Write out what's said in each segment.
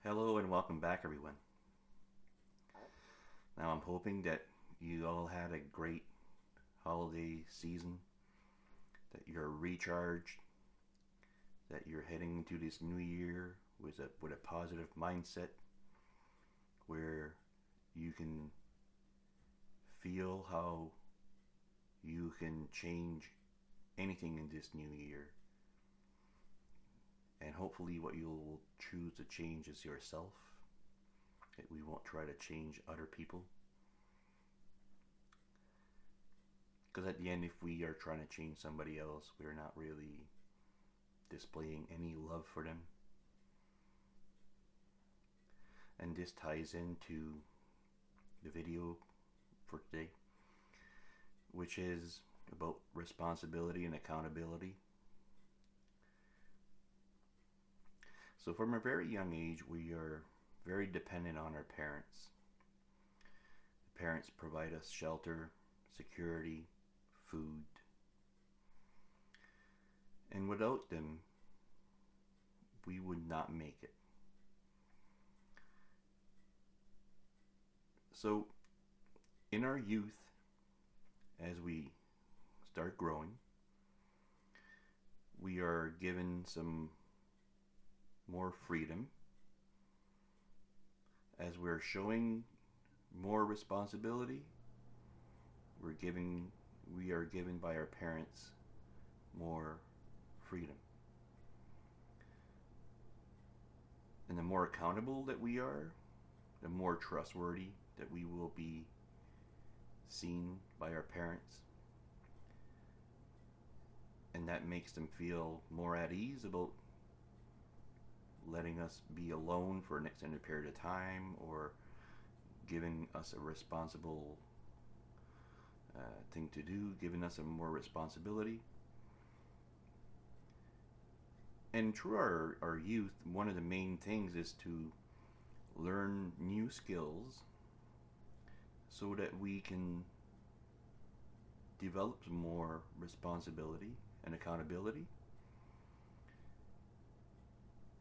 Hello and welcome back, everyone. Now, I'm hoping that you all had a great holiday season, that you're recharged, that you're heading into this new year with a positive mindset where you can feel how you can change anything in this new year. And hopefully, what you'll choose to change is yourself. That we won't try to change other people. Because at the end, if we are trying to change somebody else, we're not really displaying any love for them. And this ties into the video for today, which is about responsibility and accountability. So, from a very young age, we are very dependent on our parents. The parents provide us shelter, security, food. And without them, we would not make it. So, in our youth, as we start growing, we are given some more freedom. As we're showing more responsibility, we are given by our parents more freedom. And the more accountable that we are, the more trustworthy that we will be seen by our parents. And that makes them feel more at ease about letting us be alone for an extended period of time, or giving us a responsible thing to do, giving us a more responsibility. And through our youth, one of the main things is to learn new skills so that we can develop more responsibility and accountability.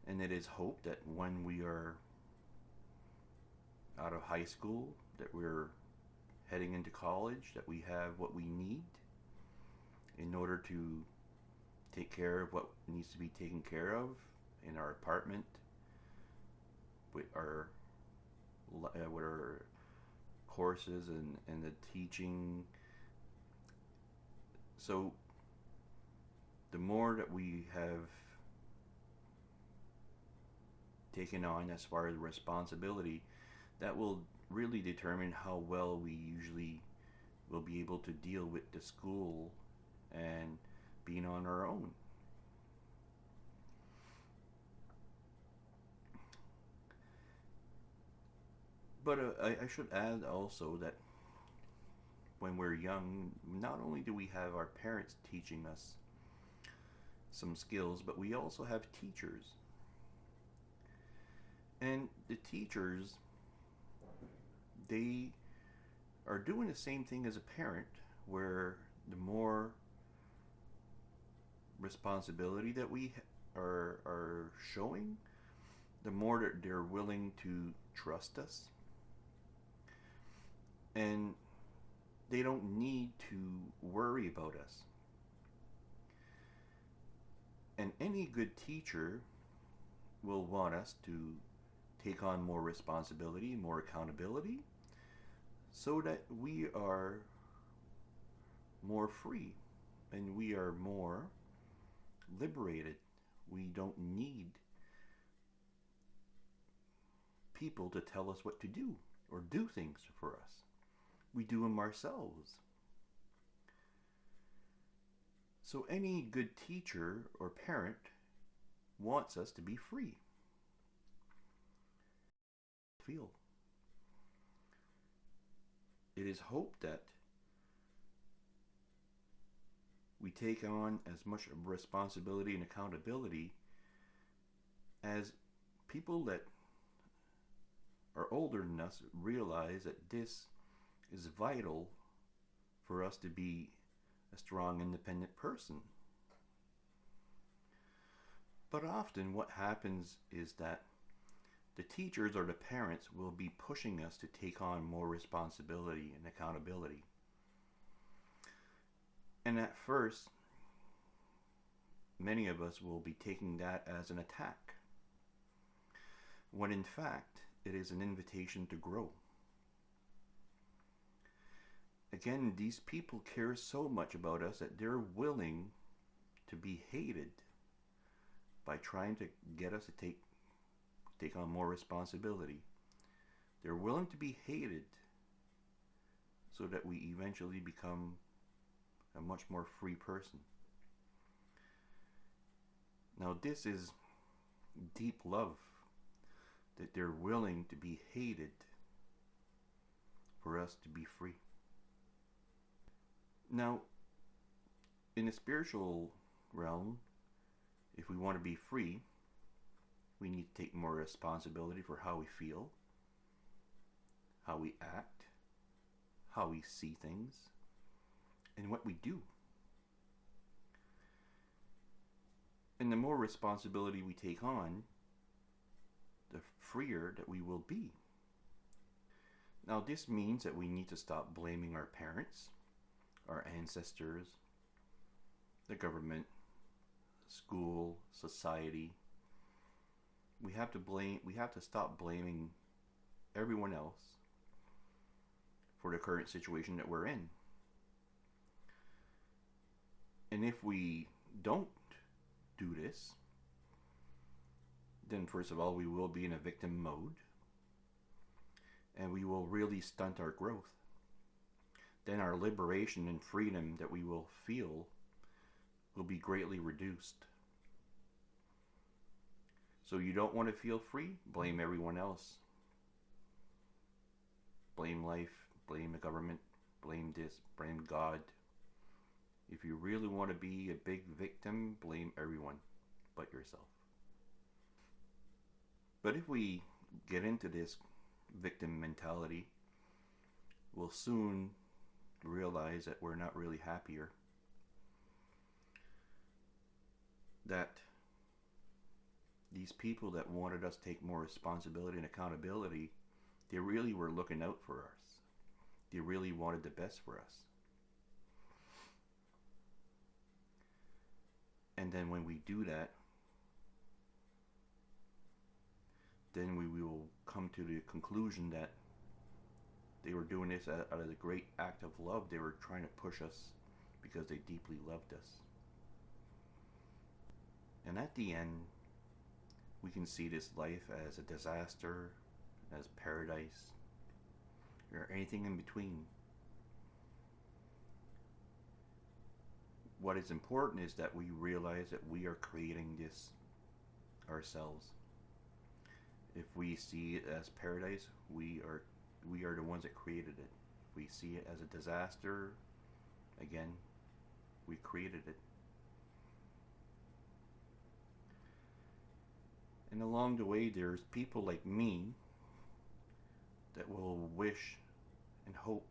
And it is hoped that when we are out of high school, that we're heading into college, that we have what we need in order to take care of what needs to be taken care of in our apartment, with our courses and the teaching. So the more that we have taken on as far as responsibility, that will really determine how well we usually will be able to deal with the school and being on our own. But I should add also that when we're young, not only do we have our parents teaching us some skills, but we also have teachers. And the teachers, they are doing the same thing as a parent, where the more responsibility that we are showing, the more that they're willing to trust us. And they don't need to worry about us. And any good teacher will want us to take on more responsibility, more accountability, so that we are more free and we are more liberated. We don't need people to tell us what to do or do things for us. We do them ourselves. So any good teacher or parent wants us to be free. Feel. It is hoped that we take on as much responsibility and accountability as people that are older than us realize that this is vital for us to be a strong, independent person. But often what happens is that the teachers or the parents will be pushing us to take on more responsibility and accountability. And at first, many of us will be taking that as an attack, when in fact, it is an invitation to grow. Again, these people care so much about us that they're willing to be hated by trying to get us to take on more responsibility. They're willing to be hated so that we eventually become a much more free person. Now, this is deep love, that they're willing to be hated for us to be free. Now, in the spiritual realm, if we want to be free, we need to take more responsibility for how we feel, how we act, how we see things, and what we do. And the more responsibility we take on, the freer that we will be. Now, this means that we need to stop blaming our parents, our ancestors, the government, school, society. We have to stop blaming everyone else for the current situation that we're in. And if we don't do this, then first of all, we will be in a victim mode, and we will really stunt our growth. Then our liberation and freedom that we will feel will be greatly reduced. So you don't want to feel free? Blame everyone else. Blame life, blame the government, blame this, blame God. If you really want to be a big victim, blame everyone but yourself. But if we get into this victim mentality, we'll soon realize that we're not really happier. That these people that wanted us to take more responsibility and accountability, they really were looking out for us. They really wanted the best for us. And then when we do that, then we will come to the conclusion that they were doing this out of the great act of love. They were trying to push us because they deeply loved us. And at the end, we can see this life as a disaster, as paradise, or anything in between. What is important is that we realize that we are creating this ourselves. If we see it as paradise, we are the ones that created it. If we see it as a disaster, again, we created it. And along the way, there's people like me that will wish and hope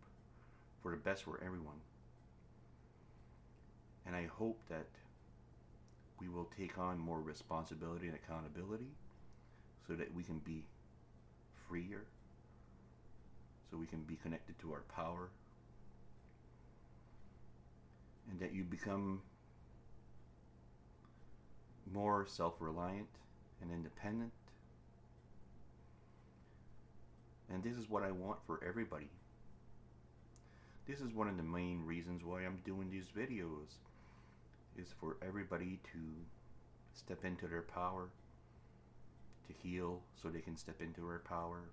for the best for everyone. And I hope that we will take on more responsibility and accountability so that we can be freer, so we can be connected to our power, and that you become more self-reliant and independent. And this is what I want for everybody. This is one of the main reasons why I'm doing these videos, is for everybody to step into their power, to heal so they can step into their power.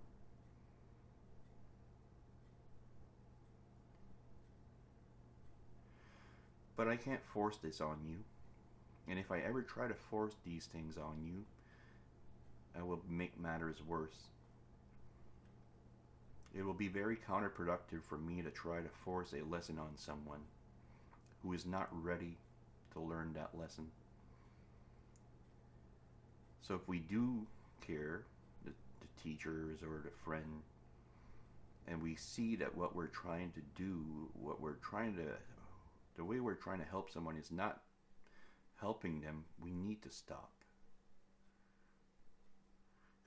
But I can't force this on you. And if I ever try to force these things on you, I will make matters worse. It will be very counterproductive for me to try to force a lesson on someone who is not ready to learn that lesson. So if we do care, the teachers or the friend, and we see that what we're trying to do, the way we're trying to help someone is not helping them, we need to stop.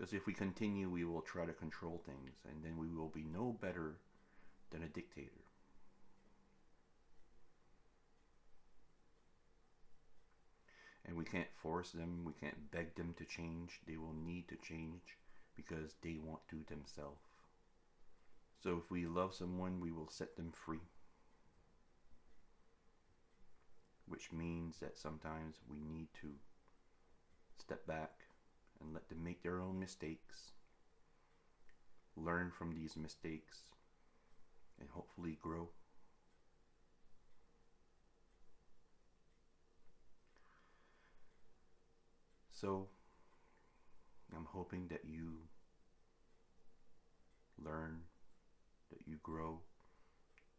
Because if we continue, we will try to control things, and then we will be no better than a dictator. And we can't force them, we can't beg them to change. They will need to change because they want to themselves. So if we love someone, we will set them free. Which means that sometimes we need to step back and let them make their own mistakes, learn from these mistakes, and hopefully grow. So, I'm hoping that you learn, that you grow,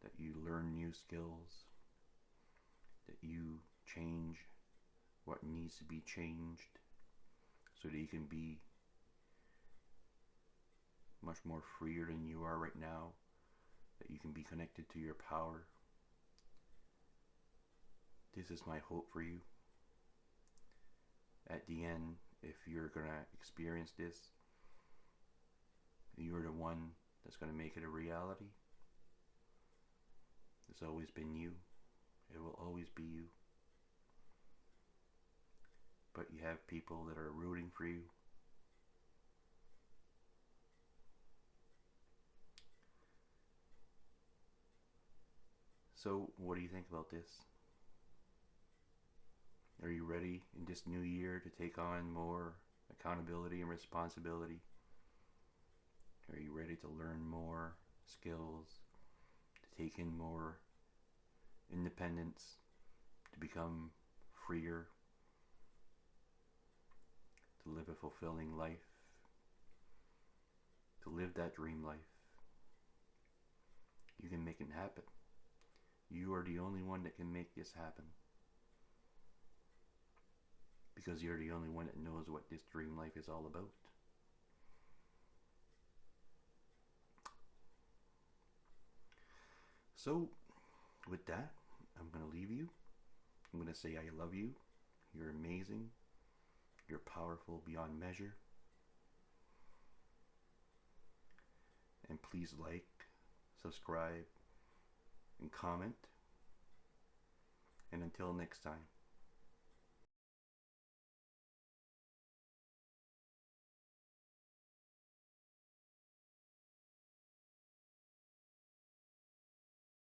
that you learn new skills, that you change what needs to be changed so that you can be much more freer than you are right now, that you can be connected to your power. This is my hope for you. At the end, if you're going to experience this, you're the one that's going to make it a reality. It's always been you. It will always be you. But you have people that are rooting for you. So, what do you think about this? Are you ready in this new year to take on more accountability and responsibility? Are you ready to learn more skills, to take in more independence, to become freer, to live a fulfilling life, to live that dream life? You can make it happen. You are the only one that can make this happen. Because you're the only one that knows what this dream life is all about. So, with that, I'm going to leave you. I'm going to say I love you. You're amazing. You're powerful beyond measure. And please like, subscribe, and comment. And until next time.